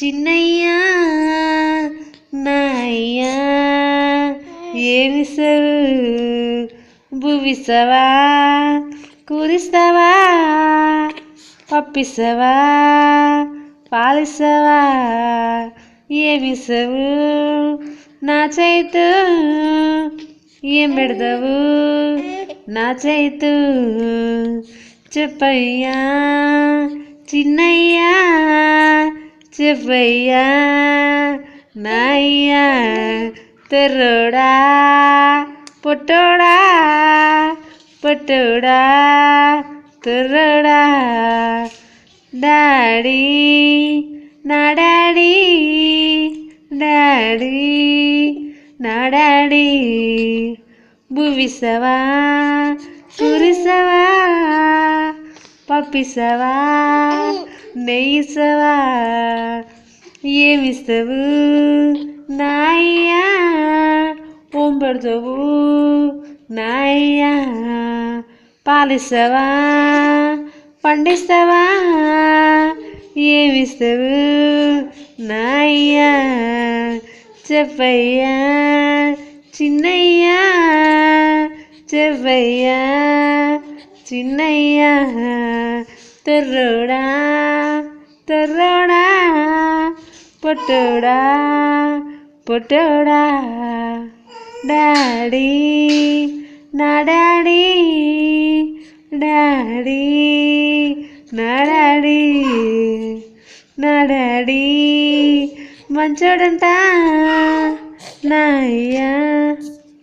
చిన్నయ్యా నా అయ్యా ఏమిసవు భువిసవా కూరిస్తావా పప్పిసవా పాలిసవా ఏమిసవు నా చేతు ఏం పెడతావు నా చేతు చెప్పయ్యా చిన్నయ్యా చెప్పయ్యా నాయ్యా తెర్రోడా పొట్టోడా పొట్టోడా తెర్రోడా డాడీ నా డాడీ డాడీ నా డాడీ భువిసవా కురిసవా పప్పిసవా నెయ్యిసవా ఏమిస్తావు నాయ్యా ఓం పెడతావు నాయ్యా పాలిస్తావా పండిస్తావా ఏమిస్తావు నాయ్యా చెప్పయ్యా చిన్నయ్యా చెప్పయ్యా చిన్నయ్యా తెర్రోడా తెర్రోడా పొట్టోడా పొట్టోడా డాడీ నా డాడీ డాడీ నా డాడీ నా డాడీ మంచోడంట నా అయ్యా